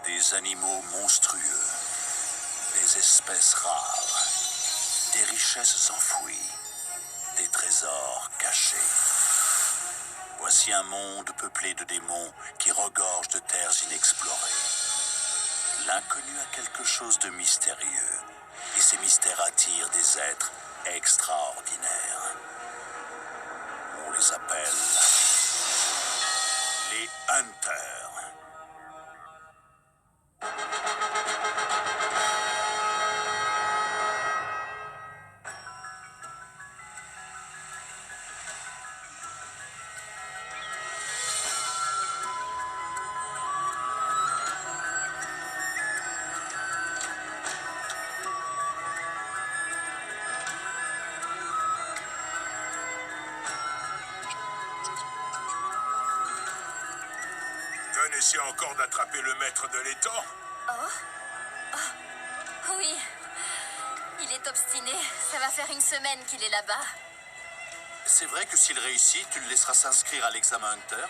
Des animaux monstrueux, des espèces rares, des richesses enfouies, des trésors cachés. Voici un monde peuplé de démons qui regorge de terres inexplorées. L'inconnu a quelque chose de mystérieux, et ces mystères attirent des êtres extraordinaires. On les appelle les Hunters. Gunn essaie encore d'attraper le maître de l'étang. Oui. Il est obstiné. Ça va faire une semaine qu'il est là-bas. C'est vrai que s'il réussit, tu le laisseras s'inscrire à l'examen Hunter?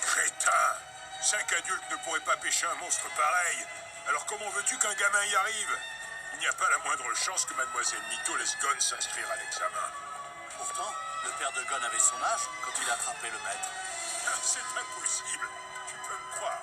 Crétin! 5 adultes ne pourraient pas pêcher un monstre pareil. Alors comment veux-tu qu'un gamin y arrive? Il n'y a pas la moindre chance que Mademoiselle Mito laisse Gunn s'inscrire à l'examen. Pourtant, le père de Gunn avait son âge quand il a attrapé le maître. C'est impossible. Tu peux me croire.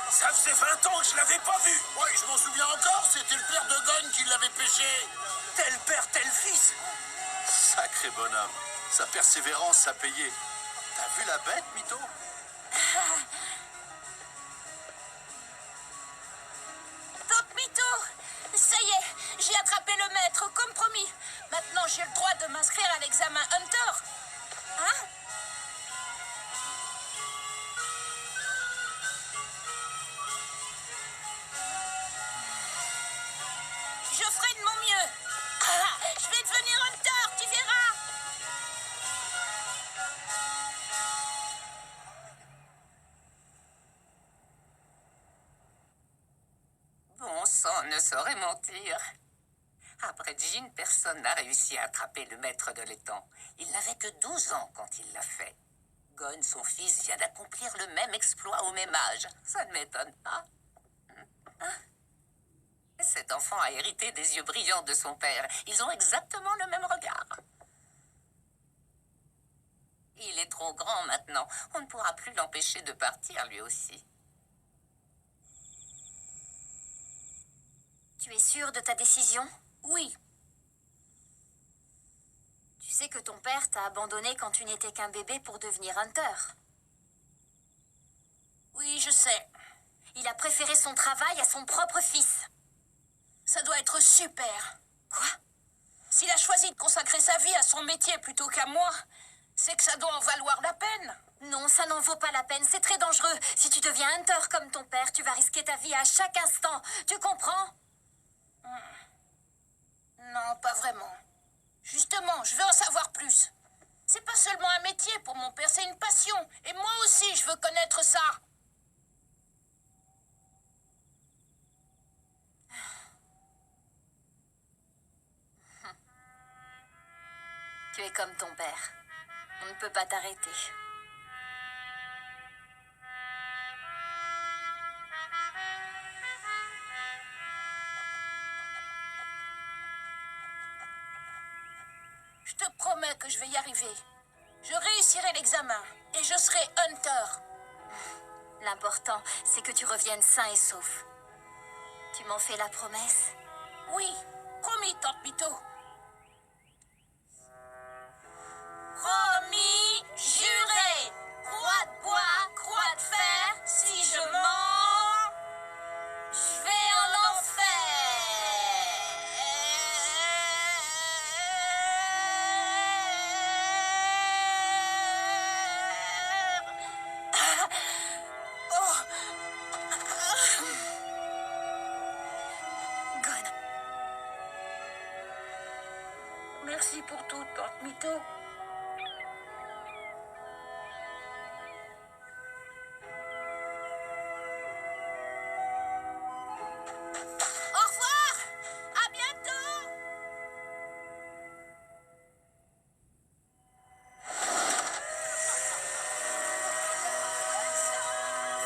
Ça faisait 20 ans que je l'avais pas vu. Oui, je m'en souviens encore, c'était le père de Gunn qui l'avait pêché. Tel père, tel fils. Sacré bonhomme, sa persévérance a payé. T'as vu la bête, Mito? Donc, Mito, ça y est, j'ai attrapé le maître, comme promis. Maintenant, j'ai le droit de m'inscrire à l'examen Hunter. Hein? Je ferai de mon mieux. Je vais devenir Hunter, tu verras. Bon sang ne saurait mentir. Après Jean, personne n'a réussi à attraper le maître de l'étang. Il n'avait que 12 ans quand il l'a fait. Gunn, son fils, vient d'accomplir le même exploit au même âge. Ça ne m'étonne pas. Cet enfant a hérité des yeux brillants de son père. Ils ont exactement le même regard. Il est trop grand maintenant. On ne pourra plus l'empêcher de partir, lui aussi. Tu es sûr de ta décision? Oui. Tu sais que ton père t'a abandonné quand tu n'étais qu'un bébé pour devenir Hunter. Oui, je sais. Il a préféré son travail à son propre fils. Ça doit être super. Quoi? S'il a choisi de consacrer sa vie à son métier plutôt qu'à moi, c'est que ça doit en valoir la peine. Non, ça n'en vaut pas la peine, c'est très dangereux. Si tu deviens hunter comme ton père, tu vas risquer ta vie à chaque instant. Tu comprends? Non, pas vraiment. Justement, je veux en savoir plus. C'est pas seulement un métier pour mon père, c'est une passion. Et moi aussi, je veux connaître ça. Tu es comme ton père. On ne peut pas t'arrêter. Je te promets que je vais y arriver. Je réussirai l'examen et je serai hunter. L'important, c'est que tu reviennes sain et sauf. Tu m'en fais la promesse? Oui, promis, Tante Mito. Promis, juré. Croix de bois, croix de fer, si je mens, je vais en enfer. Oh. Gon, Merci pour tout, Tante Mito. Au revoir! À bientôt!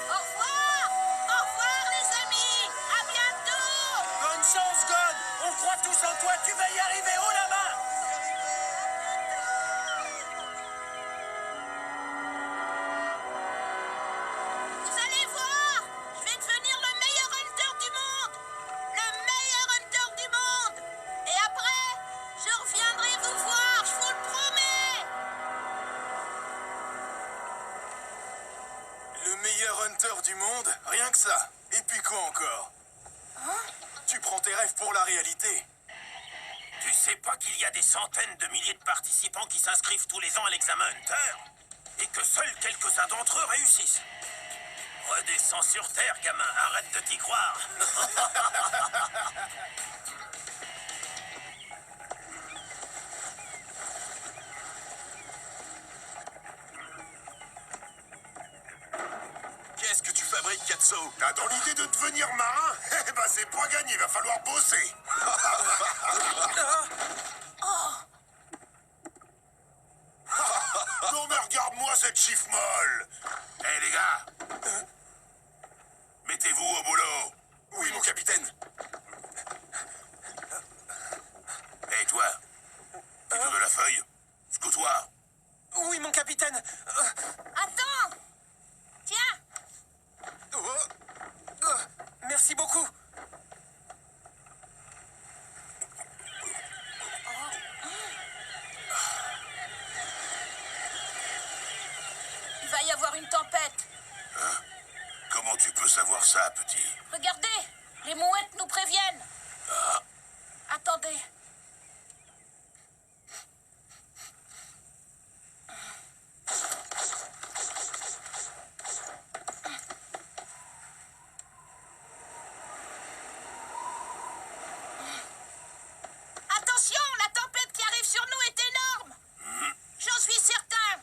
Au revoir! Au revoir, les amis! À bientôt! Bonne chance, God. On croit tous en toi, tu vas y arriver, haut la main. Vous allez voir! Je vais devenir le meilleur hunter du monde! Le meilleur hunter du monde! Et après, je reviendrai vous voir, je vous le promets! Le meilleur hunter du monde, rien que ça. Et puis quoi encore? Tu prends tes rêves pour la réalité. Tu sais pas qu'il y a des centaines de milliers de participants qui s'inscrivent tous les ans à l'examen Hunter et que seuls quelques-uns d'entre eux réussissent. Redescends sur Terre, gamin, arrête de t'y croire. Qu'est-ce que tu fabriques, Katso? T'as dans l'idée de devenir marin? Eh ben c'est pas gagné, va falloir bosser. Non mais regarde-moi cette chiffre molle. Hé les gars, mettez-vous au boulot. Oui, mon capitaine. Hé toi, tu veux de la feuille? Secoue-toi. Oui, mon capitaine. Attends! Tiens! Merci beaucoup. Il va y avoir une tempête. Comment tu peux savoir ça, petit? Regardez, les mouettes nous préviennent. Attendez. Attention, la tempête qui arrive sur nous est énorme. J'en suis certain.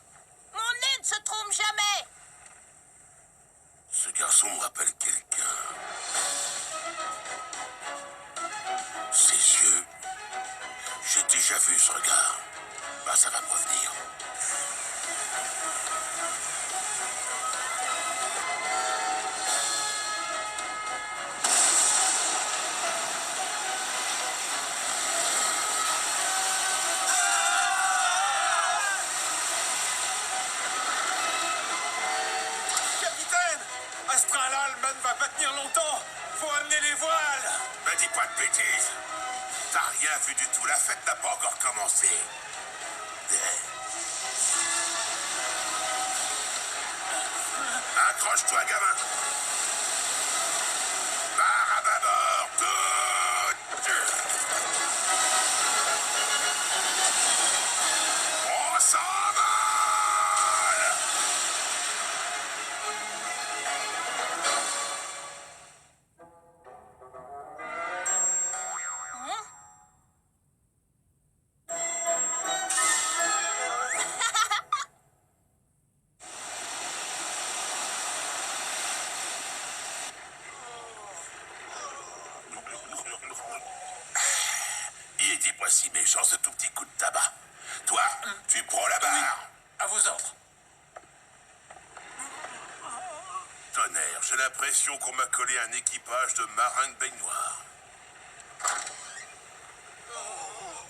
Mon nez ne se trompe jamais. Ce garçon me rappelle quelqu'un. Ses yeux. J'ai déjà vu ce regard. Bah, ça va me revenir. Capitaine, à ce train-là, le man va pas tenir longtemps. Faut amener les voiles. Me dis pas de bêtises. T'as rien vu du tout. La fête n'a pas encore commencé. Accroche-toi, gamin. Barre à bâbord, tout. pas si méchant ce tout petit coup de tabac. Toi, tu prends la barre. À vos ordres. Tonnerre, j'ai l'impression qu'on m'a collé un équipage de marins de baignoire.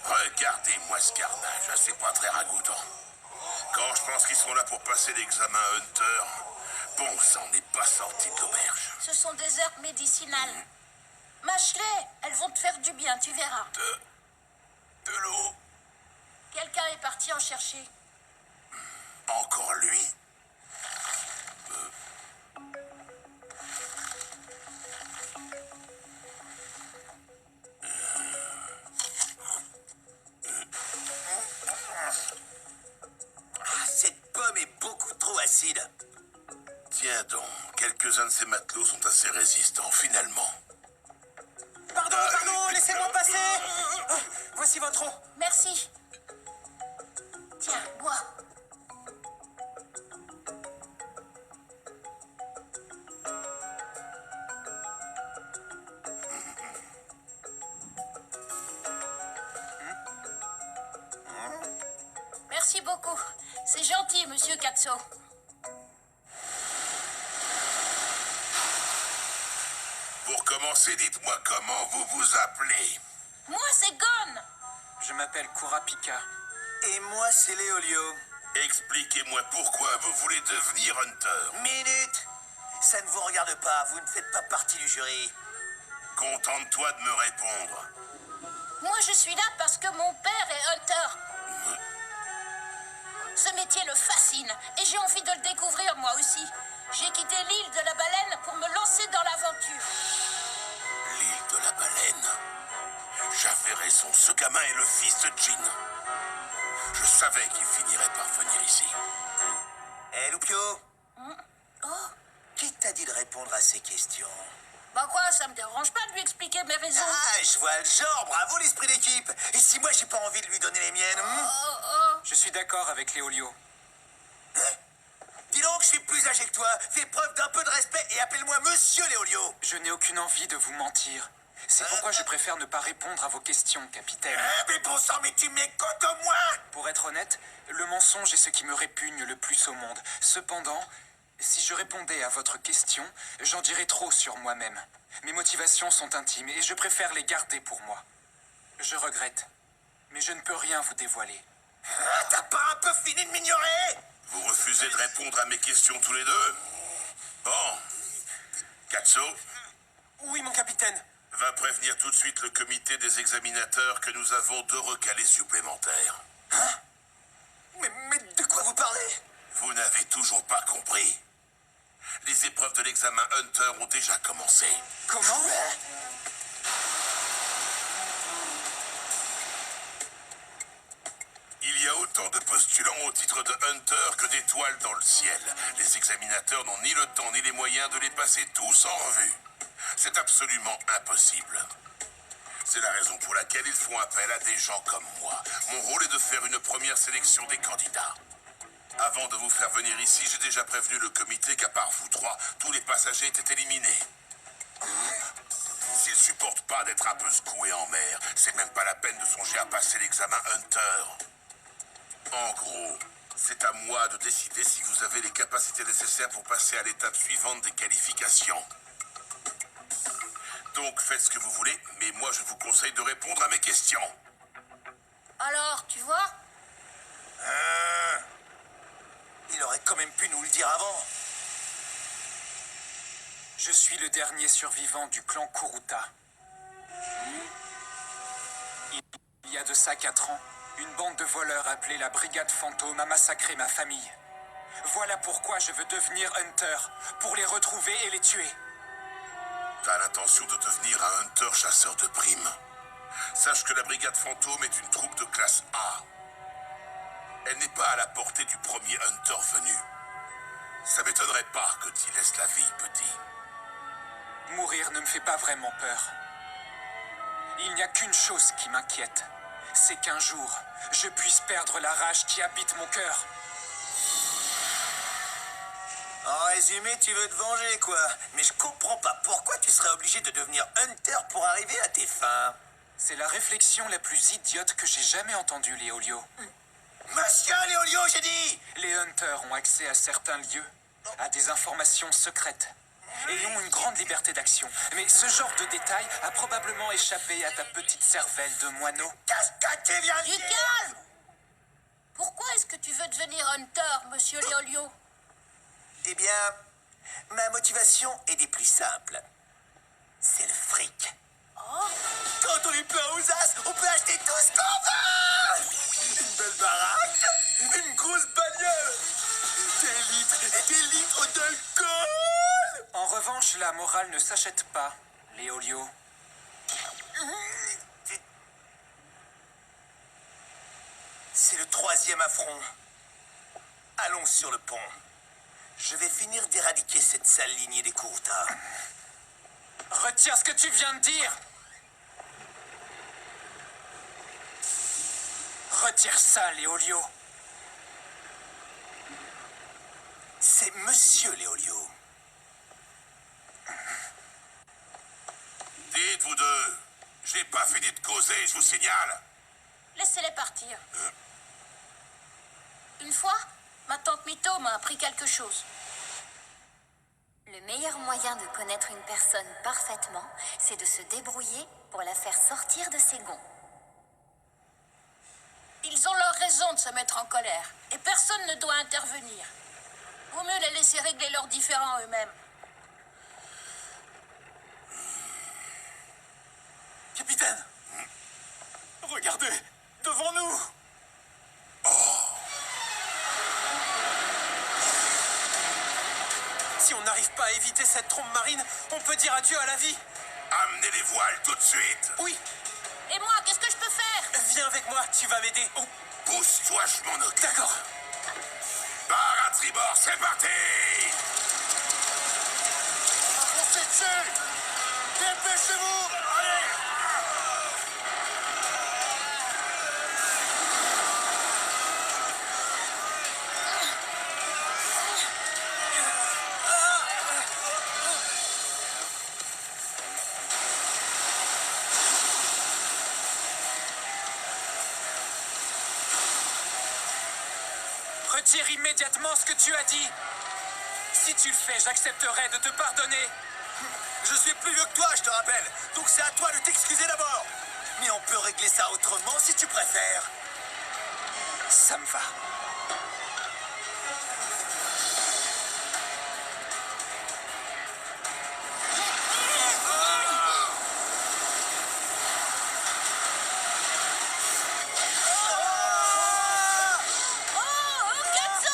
Regardez-moi ce carnage, c'est pas très ragoûtant. Quand je pense qu'ils sont là pour passer l'examen Hunter, bon, ça n'est pas sorti de l'auberge. Ce sont des herbes médicinales. Mâche-les, elles vont te faire du bien, tu verras. De l'eau. Quelqu'un est parti en chercher. Encore lui? Cette pomme est beaucoup trop acide. Tiens donc, quelques-uns de ces matelots sont assez résistants, finalement. Pardon, laissez-moi passer. Voici votre eau. Merci. Tiens, bois. Merci beaucoup. C'est gentil, monsieur Katso. Pour commencer, dites-moi comment vous vous appelez. Moi, c'est Gon. Je m'appelle Kurapika. Et moi, c'est Léolio. Expliquez-moi pourquoi vous voulez devenir Hunter. Minute. Ça ne vous regarde pas, vous ne faites pas partie du jury. Contente-toi de me répondre. Moi, je suis là parce que mon père est Hunter. Ce métier le fascine et j'ai envie de le découvrir moi aussi. J'ai quitté l'île de la baleine pour me lancer dans l'aventure. L'île de la baleine. J'avais raison, ce gamin est le fils de Jean. Je savais qu'il finirait par venir ici. Hé, Loupio, Oh, qui t'a dit de répondre à ces questions? bah quoi, ça me dérange pas de lui expliquer mes raisons. Ah, je vois le genre, bravo l'esprit d'équipe. Et si moi, j'ai pas envie de lui donner les miennes Je suis d'accord avec Léolio. Dis donc, je suis plus âgé que toi. Fais preuve d'un peu de respect et appelle-moi Monsieur Léolio. Je n'ai aucune envie de vous mentir. C'est pourquoi je préfère ne pas répondre à vos questions, capitaine. Mais bon sang, mais tu m'écoutes au moins. Pour être honnête, le mensonge est ce qui me répugne le plus au monde. Cependant, si je répondais à votre question, j'en dirais trop sur moi-même. Mes motivations sont intimes et je préfère les garder pour moi. Je regrette, mais je ne peux rien vous dévoiler. Ah, t'as pas un peu fini de m'ignorer? Vous refusez de répondre à mes questions tous les deux? Bon. Katso, Oui, mon capitaine. va prévenir tout de suite le comité des examinateurs que nous avons 2 recalés supplémentaires. Mais de quoi vous parlez? Vous n'avez toujours pas compris. Les épreuves de l'examen Hunter ont déjà commencé. Comment? Il y a autant de postulants au titre de Hunter que d'étoiles dans le ciel. Les examinateurs n'ont ni le temps ni les moyens de les passer tous en revue. C'est absolument impossible. C'est la raison pour laquelle ils font appel à des gens comme moi. Mon rôle est de faire une première sélection des candidats. Avant de vous faire venir ici, j'ai déjà prévenu le comité qu'à part vous 3, tous les passagers étaient éliminés. S'ils supportent pas d'être un peu secoués en mer, c'est même pas la peine de songer à passer l'examen Hunter. En gros, c'est à moi de décider si vous avez les capacités nécessaires pour passer à l'étape suivante des qualifications. Donc faites ce que vous voulez, mais moi je vous conseille de répondre à mes questions. Alors, tu vois? Il aurait quand même pu nous le dire avant. Je suis le dernier survivant du clan Kuruta. Il y a de ça 4 ans, une bande de voleurs appelée la Brigade Fantôme a massacré ma famille. Voilà pourquoi je veux devenir Hunter, pour les retrouver et les tuer. T'as l'intention de devenir un Hunter chasseur de primes. Sache que la Brigade Fantôme est une troupe de classe A. Elle n'est pas à la portée du premier Hunter venu. Ça m'étonnerait pas que tu laisses la vie, petit. Mourir ne me fait pas vraiment peur. Il n'y a qu'une chose qui m'inquiète. C'est qu'un jour, je puisse perdre la rage qui habite mon cœur. En résumé, tu veux te venger, quoi. Mais je comprends pas pourquoi tu serais obligé de devenir Hunter pour arriver à tes fins. C'est la réflexion la plus idiote que j'ai jamais entendue, Léolio. Monsieur Léolio, j'ai dit! Les Hunters ont accès à certains lieux, à des informations secrètes, et ont une grande liberté d'action. Mais ce genre de détail a probablement échappé à ta petite cervelle de moineau. Qu'est-ce que tu viens de Du dire? calme! Pourquoi est-ce que tu veux devenir hunter, monsieur Léolio? Eh bien, ma motivation est des plus simples. C'est le fric. Quand on est plein aux as, on peut acheter tout ce qu'on veut! Une belle baraque, une grosse bagnole, des litres et des litres d'alcool! En revanche, la morale ne s'achète pas, Léolio. C'est le 3e affront. Allons sur le pont. Je vais finir d'éradiquer cette sale lignée des Kurta. Retire ce que tu viens de dire! Retire ça, Léolio. C'est Monsieur Léolio. Dites, vous deux. J'ai pas fini de causer, je vous signale. Laissez-les partir. Une fois, ma tante Mito m'a appris quelque chose. Le meilleur moyen de connaître une personne parfaitement, c'est de se débrouiller pour la faire sortir de ses gonds. Ils ont leur raison de se mettre en colère, et personne ne doit intervenir. Vaut mieux les laisser régler leurs différends eux-mêmes. Capitaine! Regardez! Devant nous! Si on n'arrive pas à éviter cette trompe marine, on peut dire adieu à la vie! Amenez les voiles tout de suite. Oui! Et moi, qu'est-ce que je peux faire? Viens avec moi, tu vas m'aider! Oh, Pousse-toi, je m'en occupe. d'accord! Barre à tribord, c'est parti. Foncez dessus! Dépêchez-vous! Allez! Retire immédiatement ce que tu as dit. Si tu le fais, j'accepterai de te pardonner. Je suis plus vieux que toi, je te rappelle. Donc c'est à toi de t'excuser d'abord. Mais on peut régler ça autrement si tu préfères. Ça me va. Oh, Katsu!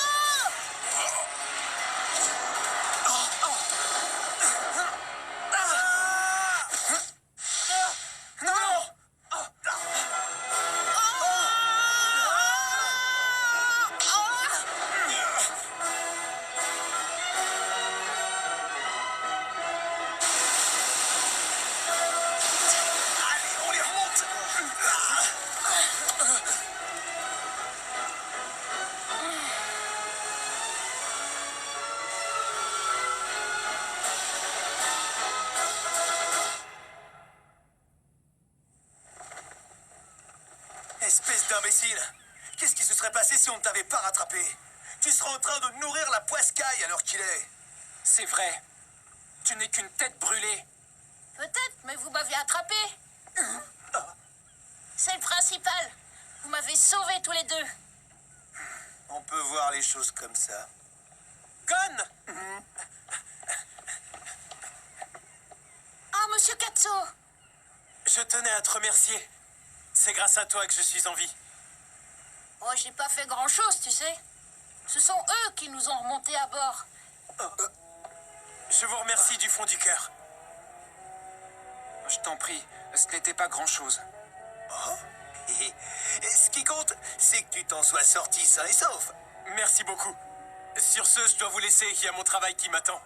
Allez, on les remonte. Espèce d'imbécile! Qu'est-ce qui se serait passé si on ne t'avait pas rattrapé? Tu seras en train de nourrir la poiscaille alors qu'il est. C'est vrai. Tu n'es qu'une tête brûlée. Peut-être, mais vous m'avez attrapé. C'est le principal. Vous m'avez sauvés tous les deux. On peut voir les choses comme ça. Gon! Ah, monsieur Katsu! Je tenais à te remercier. C'est grâce à toi que je suis en vie. Oh, j'ai pas fait grand-chose, tu sais. Ce sont eux qui nous ont remontés à bord. Je vous remercie du fond du cœur. Je t'en prie, ce n'était pas grand-chose. Et ce qui compte, c'est que tu t'en sois sorti sain et sauf. Merci beaucoup. Sur ce, je dois vous laisser, il y a mon travail qui m'attend.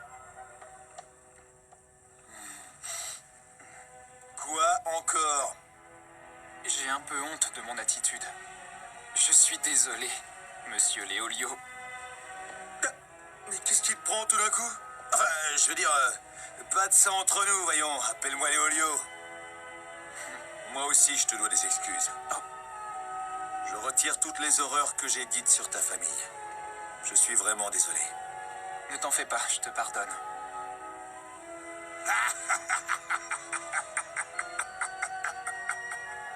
Quoi encore? J'ai un peu honte de mon attitude. Je suis désolé, monsieur Léolio. Mais qu'est-ce qui te prend tout d'un coup? Enfin, je veux dire, pas de ça entre nous, voyons. Appelle-moi Léolio. Moi aussi, je te dois des excuses. Je retire toutes les horreurs que j'ai dites sur ta famille. Je suis vraiment désolé. Ne t'en fais pas, je te pardonne.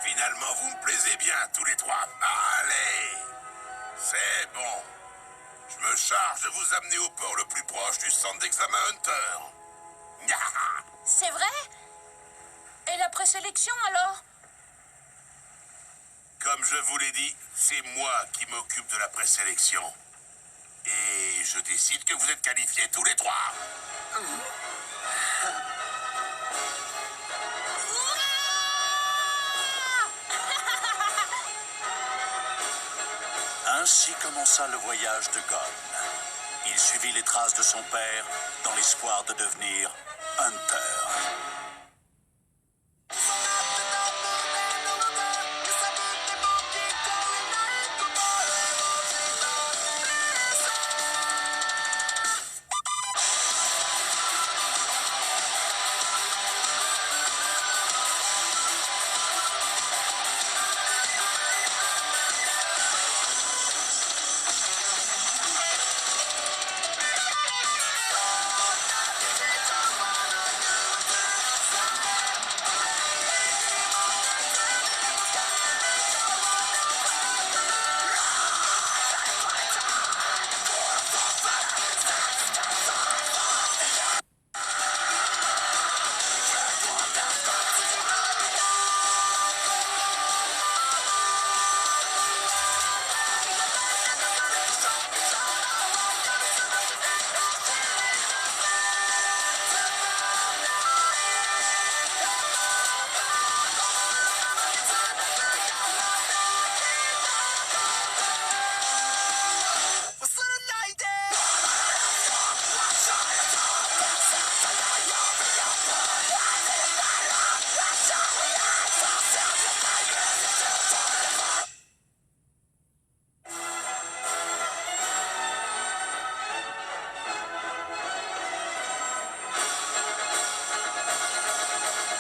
Finalement, vous me plaisez bien, tous les trois. Allez! C'est bon. Je me charge de vous amener au port le plus proche du centre d'examen Hunter. C'est vrai? Et la présélection alors? Comme je vous l'ai dit, c'est moi qui m'occupe de la présélection. Et je décide que vous êtes qualifiés tous les trois. Ainsi commença le voyage de Gon. Il suivit les traces de son père dans l'espoir de devenir Hunter.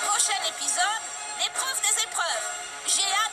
Prochain épisode, l'épreuve des épreuves. J'ai hâte